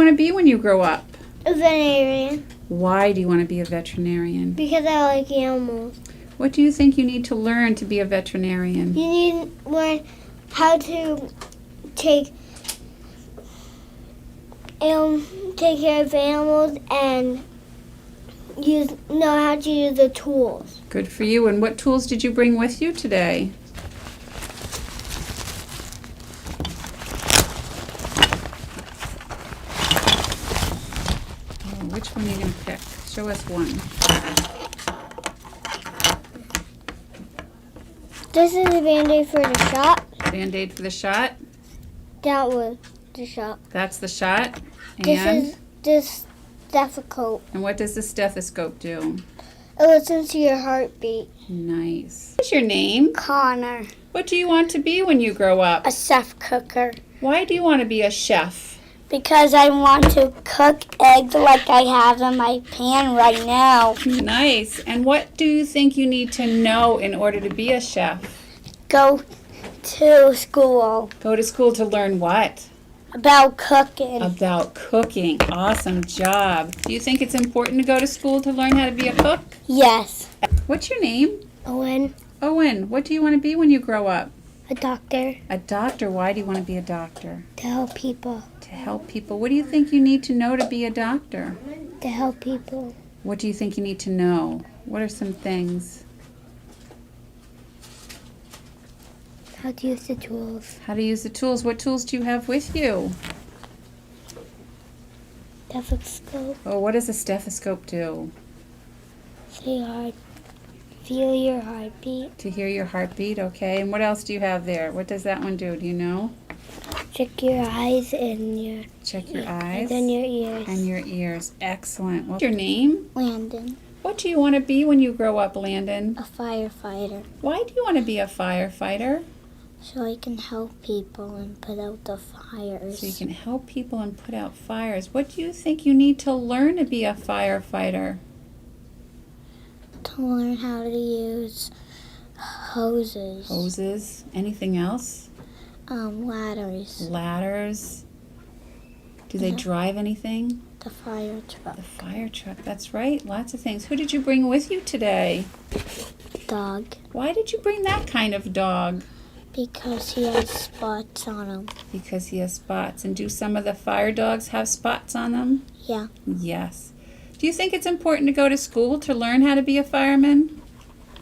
want to be when you grow up? A veterinarian. Why do you want to be a veterinarian? Because I like animals. What do you think you need to learn to be a veterinarian? You need to learn how to take care of animals and know how to use the tools. Good for you. And what tools did you bring with you today? Oh, which one are you going to pick? Show us one. This is a Band-Aid for the shot. Band-Aid for the shot. That was the shot. That's the shot. This And? is this stethoscope. And what does the stethoscope do? It listens to your heartbeat. Nice. What's your name? Connor. What do you want to be when you grow up? A chef cooker. Why do you want to be a chef? Because I want to cook eggs like I have in my pan right now. Nice. And what do you think you need to know in order to be a chef? Go to school. Go to school to learn what? About cooking. About cooking. Awesome job. Do you think it's important to go to school to learn how to be a cook? Yes. What's your name? Owen. Owen. What do you want to be when you grow up? A doctor. A doctor. Why do you want to be a doctor? To help people. To help people. What do you think you need to know to be a doctor? To help people. What do you think you need to know? What are some things? How to use the tools. How to use the tools. What tools do you have with you? Stethoscope. Oh, what does a stethoscope do? Feel your heartbeat. To hear your heartbeat, okay. And what else do you have there? What does that one do? Do you know? Check your eyes and your... Check your eyes. And then your ears. And your ears. Excellent. What's your name? Landon. What do you want to be when you grow up, Landon? A firefighter. Why do you want to be a firefighter? So I can help people and put out the fires. So you can help people and put out fires. What do you think you need to learn to be a firefighter? To learn how to use hoses. Hoses. Anything else? Ladders. Ladders. Do they drive anything? The fire truck. The fire truck. That's right. Lots of things. Who did you bring with you today? Dog. Why did you bring that kind of dog? Because he has spots on him. Because he has spots. And do some of the fire dogs have spots on them? Yeah. Yes. Do you think it's important to go to school to learn how to be a fireman?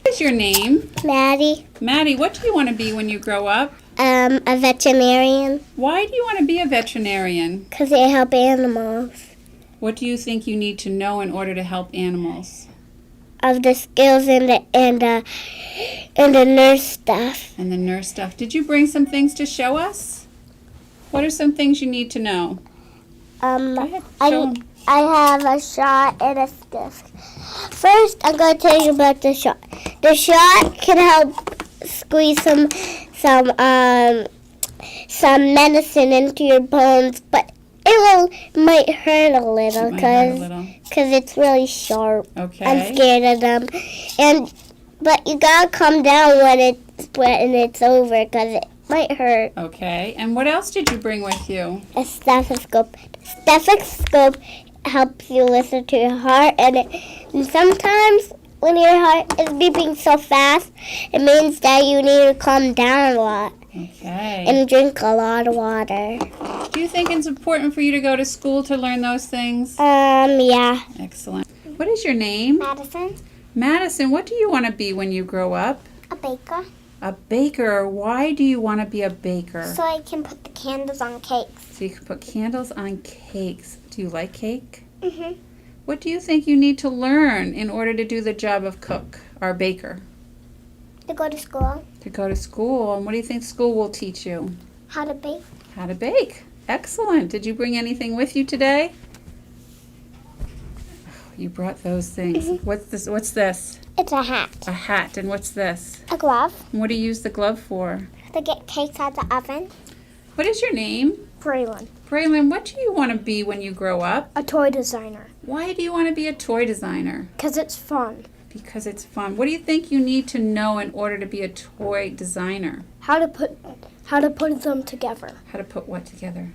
What is your name? Maddie. Maddie, what do you want to be when you grow up? A veterinarian. Why do you want to be a veterinarian? Because they help animals. What do you think you need to know in order to help animals? Of the skills and the nurse stuff. And the nurse stuff. Did you bring some things to show us? What are some things you need to know? Go ahead, show 'em. I have a shot and a stick. First, I'm going to tell you about the shot. The shot can help squeeze some medicine into your bones, but might hurt a little because it's really sharp. Okay. I'm scared of them, but you gotta calm down when it's over because it might hurt. Okay. And what else did you bring with you? A stethoscope. Stethoscope helps you listen to your heart, and sometimes when your heart is beating so fast, it means that you need to calm down a lot. Okay. And drink a lot of water. Do you think it's important for you to go to school to learn those things? Yeah. Excellent. What is your name? Madison. Madison, what do you want to be when you grow up? A baker. A baker. Why do you want to be a baker? So I can put the candles on cakes. So you can put candles on cakes. Do you like cake? Mm-hmm. What do you think you need to learn in order to do the job of cook or baker? To go to school. To go to school. And what do you think school will teach you? How to bake. How to bake. Excellent. Did you bring anything with you today? Oh, you brought those things. Mm-hmm. What's this? It's a hat. A hat. And what's this? A glove. And what do you use the glove for? To get cakes out of the oven. What is your name? Braylon. Braylon, what do you want to be when you grow up? A toy designer. Why do you want to be a toy designer? Because it's fun. Because it's fun. What do you think you need to know in order to be a toy designer? How to put them together. How to put what together?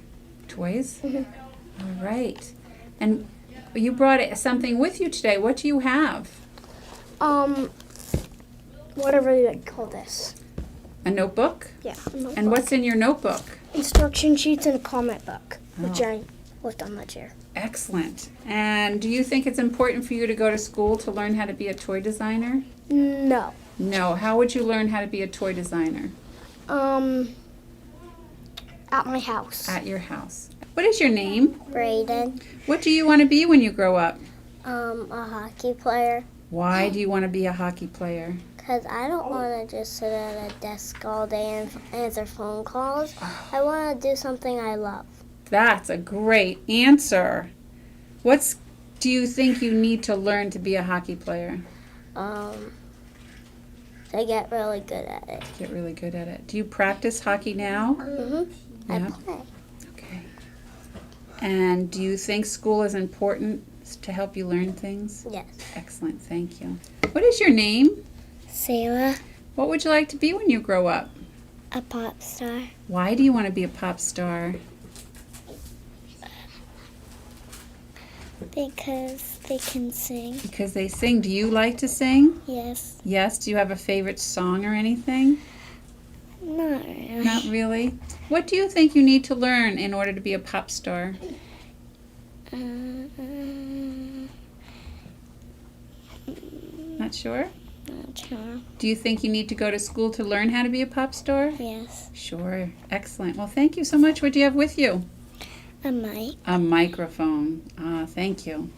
Toys? Mm-hmm. All right. And you brought something with you today. What do you have? Whatever you call this. A notebook? Yeah, a notebook. And what's in your notebook? Instruction sheets and a comment book, which Oh. I left on the chair. Excellent. And do you think it's important for you to go to school to learn how to be a toy designer? No. No. How would you learn how to be a toy designer? At my house. At your house. What is your name? Brayden, What do you want to be when you grow up? a hockey player. Why do you want to be a hockey player? Because I don't want to just sit at a desk all day and answer phone calls. I want to do something I love. That's a great answer. What do you think you need to learn to be a hockey player? I get really good at it. Get really good at it. Do you practice hockey now? Mm-hmm. I Yeah. play. Okay. And do you think school is important to help you learn things? Yes. Excellent, thank you. What is your name? Sarah, What would you like to be when you grow up? a pop star. Why do you want to be a pop star? Because they can sing. Because they sing. Do you like to sing? Yes. Yes. Do you have a favorite song or anything? Not really. Not really. What do you think you need to learn in order to be a pop star? Not sure? Not sure. Do you think you need to go to school to learn how to be a pop star? Yes. Sure. Excellent. Well, thank you so much. What do you have with you? A mic. A microphone. Thank you.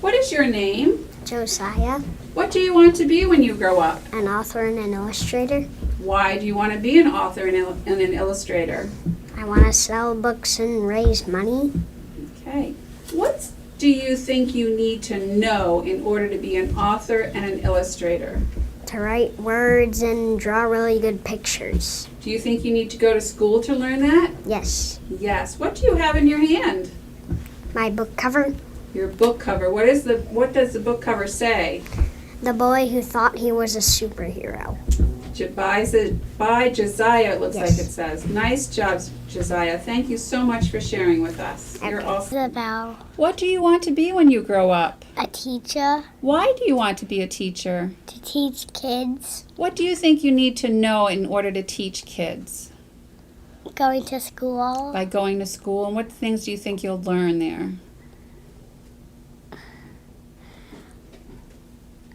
What is your name? Josiah, What do you want to be when you grow up? an author and an illustrator. Why do you want to be an author and an illustrator? I want to sell books and raise money. Okay. What do you think you need to know in order to be an author and an illustrator? To write words and draw really good pictures. Do you think you need to go to school to learn that? Yes. Yes. What do you have in your hand? My book cover. Your book cover. What does the book cover say? The boy who thought he was a superhero. By Josiah, it looks Yes. like it says. Nice job, Josiah. Thank you so much for sharing with us. You're awesome. Isabel, What do you want to be when you grow up? a teacher Why do you want to be a teacher? to teach kids. What do you think you need to know in order to teach kids? Going to school. By going to school, and what things do you think you'll learn there?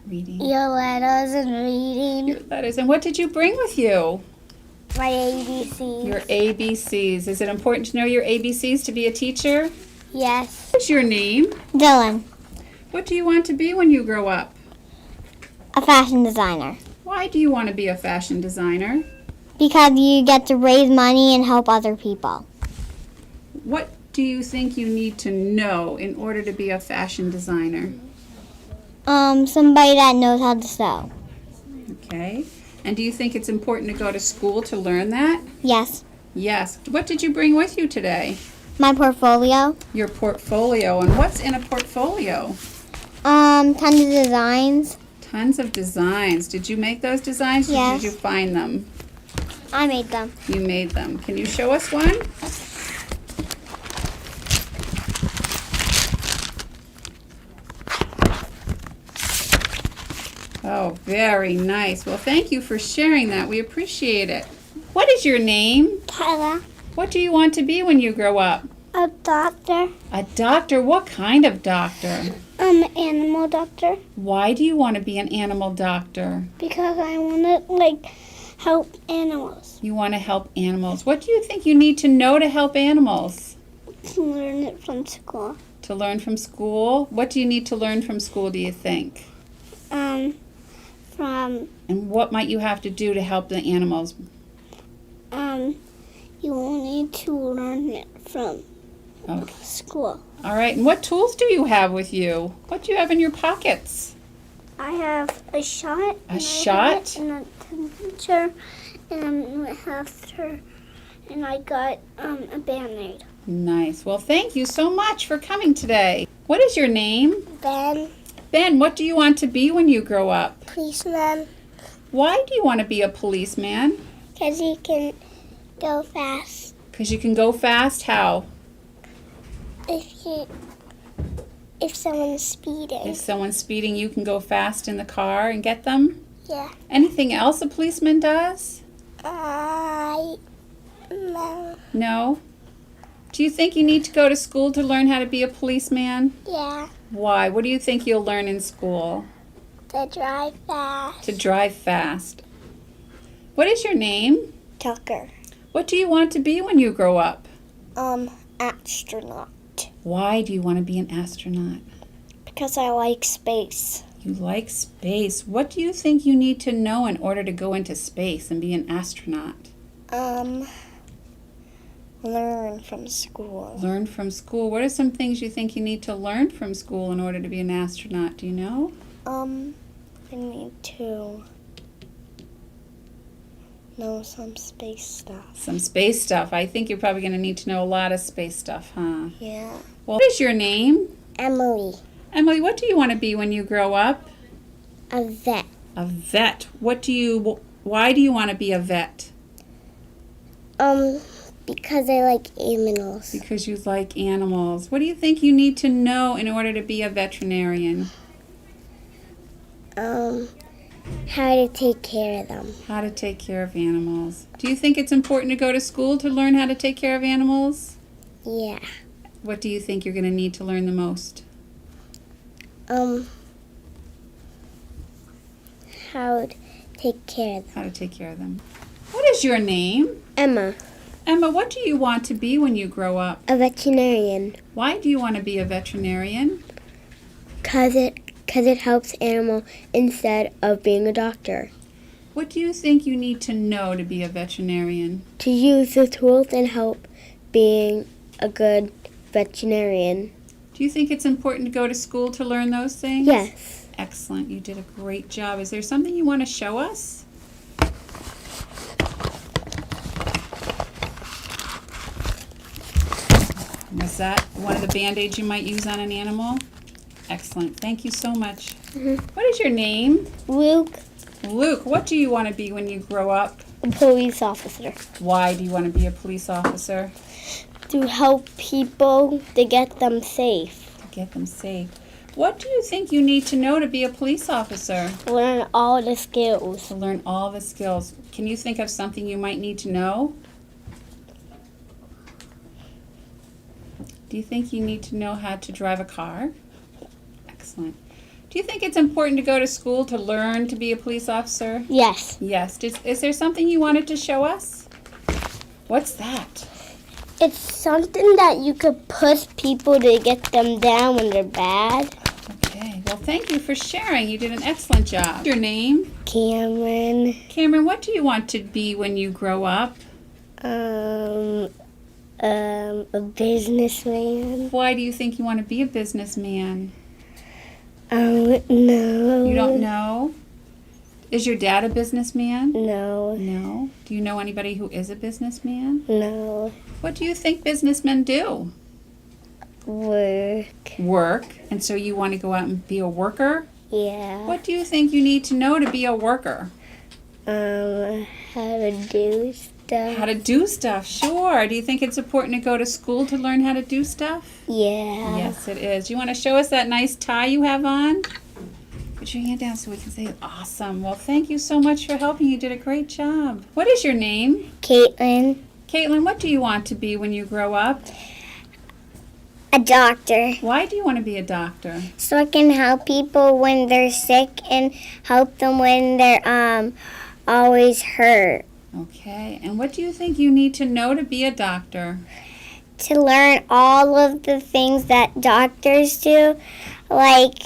Reading. Your letters and reading. Your letters. And what did you bring with you? My ABCs. Your ABCs. Is it important to know your ABCs to be a teacher? Yes. What's your name? Dylan, What do you want to be when you grow up? a fashion designer. Why do you want to be a fashion designer? Because you get to raise money and help other people. What do you think you need to know in order to be a fashion designer? Somebody that knows how to sew. Okay. And do you think it's important to go to school to learn that? Yes. Yes. What did you bring with you today? My portfolio. Your portfolio. And what's in a portfolio? Tons of designs. Tons of designs. Did you make those designs or Yes. did you find them? I made them. You made them. Can you show us one? Oh, very nice. Well, thank you for sharing that. We appreciate it. What is your name? Tyler, What do you want to be when you grow up? a doctor. A doctor? What kind of doctor? Animal doctor. Why do you want to be an animal doctor? Because I want to, help animals. You want to help animals. What do you think you need to know to help animals? To learn it from school. To learn from school? What do you need to learn from school, do you think? And what might you have to do to help the animals? You will need to learn it from Okay. school. All right. And what tools do you have with you? What do you have in your pockets? I have a shot. A shot? And a temperature. And a halter. And I got a Band-Aid. Nice. Well, thank you so much for coming today. What is your name? Ben, Ben, what do you want to be when you grow up? policeman. Why do you want to be a policeman? Because you can go fast. Because you can go fast? How? If someone's speeding. If someone's speeding, you can go fast in the car and get them? Yeah. Anything else a policeman does? No. No? Do you think you need to go to school to learn how to be a policeman? Yeah. Why? What do you think you'll learn in school? To drive fast. To drive fast. What is your name? Tucker. What do you want to be when you grow up? Astronaut. Why do you want to be an astronaut? Because I like space. You like space. What do you think you need to know in order to go into space and be an astronaut? Learn from school. Learn from school. What are some things you think you need to learn from school in order to be an astronaut? Do you know? I need to know some space stuff. Some space stuff. I think you're probably going to need to know a lot of space stuff, huh? Yeah. Well, what is your name? Emily. Emily, what do you want to be when you grow up? A vet. A vet. Why do you want to be a vet? Because I like animals. Because you like animals. What do you think you need to know in order to be a veterinarian? How to take care of them. How to take care of animals. Do you think it's important to go to school to learn how to take care of animals? Yeah. What do you think you're going to need to learn the most? How to take care of them. How to take care of them. What is your name? Emma. Emma, what do you want to be when you grow up? A veterinarian. Why do you want to be a veterinarian? Because it helps animals instead of being a doctor. What do you think you need to know to be a veterinarian? To use the tools and help being a good veterinarian. Do you think it's important to go to school to learn those things? Yes. Excellent. You did a great job. Is there something you want to show us? Was that one of the Band-Aids you might use on an animal? Excellent. Thank you so much. What is your name? Luke. Luke, what do you want to be when you grow up? A police officer. Why do you want to be a police officer? To help people to get them safe. To get them safe. What do you think you need to know to be a police officer? Learn all the skills. To learn all the skills. Can you think of something you might need to know? Do you think you need to know how to drive a car? Excellent. Do you think it's important to go to school to learn to be a police officer? Yes. Yes. Is there something you wanted to show us? What's that? It's something that you could push people to get them down when they're bad. Okay. Well, thank you for sharing. You did an excellent job. Your name? Cameron. Cameron, what do you want to be when you grow up? A businessman. Why do you think you want to be a businessman? No. You don't know? Is your dad a businessman? No. No. Do you know anybody who is a businessman? No. What do you think businessmen do? Work. Work. And so you want to go out and be a worker? Yeah. What do you think you need to know to be a worker? How to do stuff. How to do stuff, sure. Do you think it's important to go to school to learn how to do stuff? Yeah. Yes, it is. You want to show us that nice tie you have on? Put your hand down so we can say awesome. Well, thank you so much for helping. You did a great job. What is your name? Caitlin. Caitlin, what do you want to be when you grow up? A doctor. Why do you want to be a doctor? So I can help people when they're sick and help them when they're always hurt. Okay. And what do you think you need to know to be a doctor? To learn all of the things that doctors do, like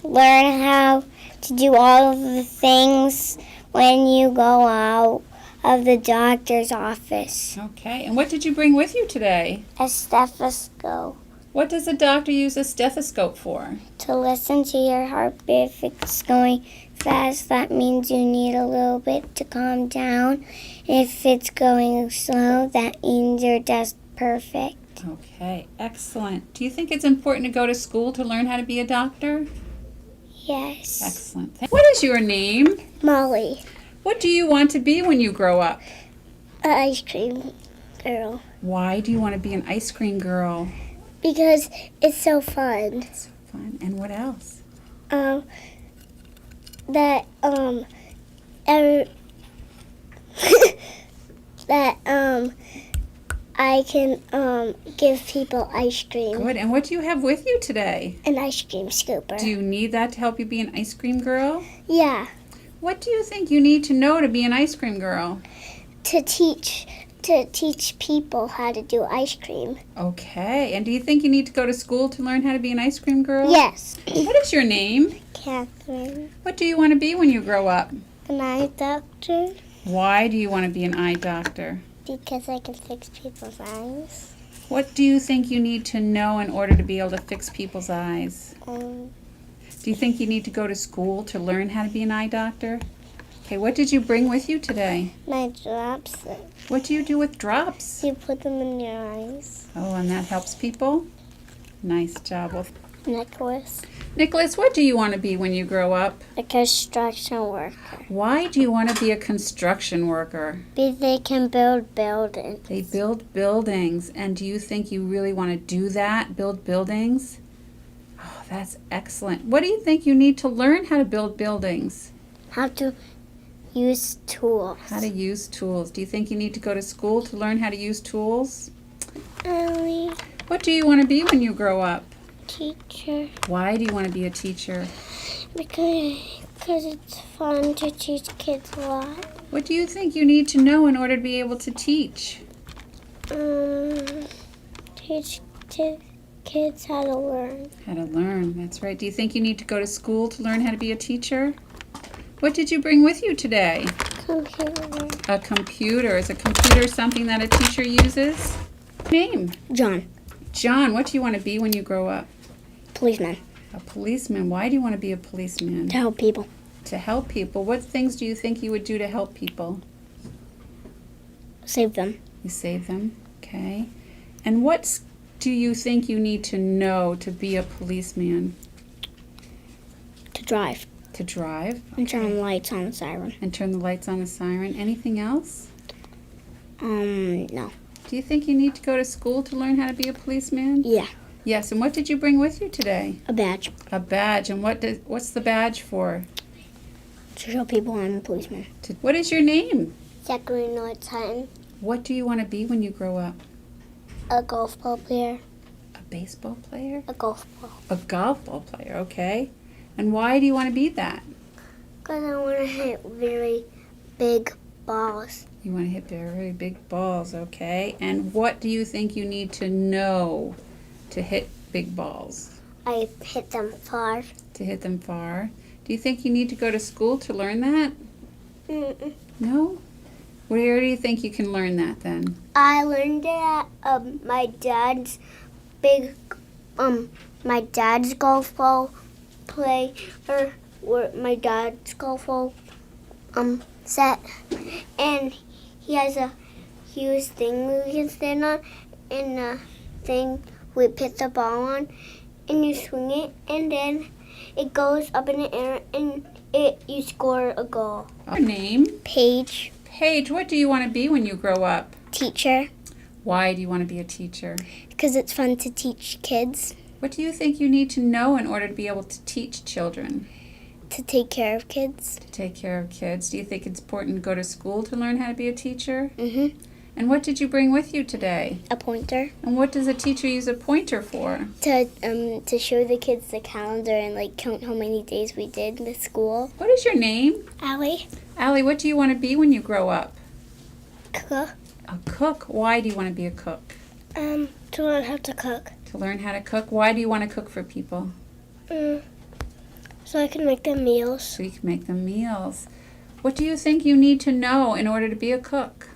learn how to do all of the things when you go out of the doctor's office. Okay. And what did you bring with you today? A stethoscope. What does a doctor use a stethoscope for? To listen to your heartbeat. If it's going fast, that means you need a little bit to calm down. If it's going slow, that means you're just perfect. Okay, excellent. Do you think it's important to go to school to learn how to be a doctor? Yes. Excellent. What is your name? Molly. What do you want to be when you grow up? An ice cream girl. Why do you want to be an ice cream girl? Because it's so fun. So fun. And what else? That every, that I can give people ice cream. Good. And what do you have with you today? An ice cream scooper. Do you need that to help you be an ice cream girl? Yeah, What do you think you need to know to be an ice cream girl? to teach people how to do ice cream. Okay. And do you think you need to go to school to learn how to be an ice cream girl? Yes. What is your name? Catherine, What do you want to be when you grow up? an eye doctor, Why do you want to be an eye doctor? because I can fix people's eyes. What do you think you need to know in order to be able to fix people's eyes? Um, Do you think you need to go to school to learn how to be an eye doctor? Okay, what did you bring with you today? my drops, What do you do with drops? you put them in your eyes. Oh, and that helps people? Nice job. Well, Necklace, Nicholas, what do you want to be when you grow up? a construction worker. Why do you want to be a construction worker? Because they can build buildings. They build buildings. And do you think you really want to do that? Build buildings? Oh, that's excellent. What do you think you need to learn how to build buildings? How to use tools. How to use tools. Do you think you need to go to school to learn how to use tools? Ellie, What do you want to be when you grow up? teacher. Why do you want to be a teacher? Because it's fun to teach kids a lot. What do you think you need to know in order to be able to teach? Teach kids how to learn. How to learn, that's right. Do you think you need to go to school to learn how to be a teacher? What did you bring with you today? Computer. A computer. Is a computer something that a teacher uses? Name? John, John, what do you want to be when you grow up? policeman, A policeman. Why do you want to be a policeman? to help people. To help people. What things do you think you would do to help people? Save them. You save them, okay. And what do you think you need to know to be a policeman? To drive. To drive? And turn the lights on the siren. And turn the lights on the siren. Anything else? No. Do you think you need to go to school to learn how to be a policeman? Yeah. Yes, and what did you bring with you today? A badge. A badge. And what's the badge for? To show people I'm a policeman. What is your name? Zachary Nordheim, What do you want to be when you grow up? a golf ball player. A baseball player? A golf ball. A golf ball player, okay. And why do you want to be that? Because I want to hit very big balls. You want to hit very big balls, okay. And what do you think you need to know to hit big balls? I hit them far. To hit them far? Do you think you need to go to school to learn that? Mm-mm. No? Where do you think you can learn that then? I learned it at my dad's golf ball play, or my dad's golf ball set, and he has a huge thing we can stand on, and the thing we put the ball on, and you swing it, and then it goes up in the air, and you score a goal. Your name? Paige, Paige, what do you want to be when you grow up? teacher, Why do you want to be a teacher? because it's fun to teach kids, What do you think you need to know in order to be able to teach children? to take care of kids. To take care of kids. Do you think it's important to go to school to learn how to be a teacher? Mm-hmm. And what did you bring with you today? A pointer. And what does a teacher use a pointer for? To show the kids the calendar and count how many days we did in the school. What is your name? Allie, Allie, what do you want to be when you grow up? cook. A cook. Why do you want to be a cook? To learn how to cook. To learn how to cook. Why do you want to cook for people? So I can make them meals. So you can make them meals. What do you think you need to know in order to be a cook?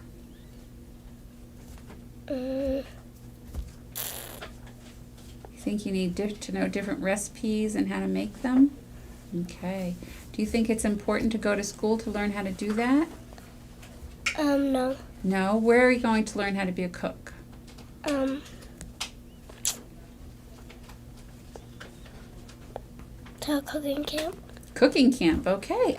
You think you need to know different recipes and how to make them? Okay. Do you think it's important to go to school to learn how to do that? No. No? Where are you going to learn how to be a cook? To a cooking camp. Cooking camp, okay.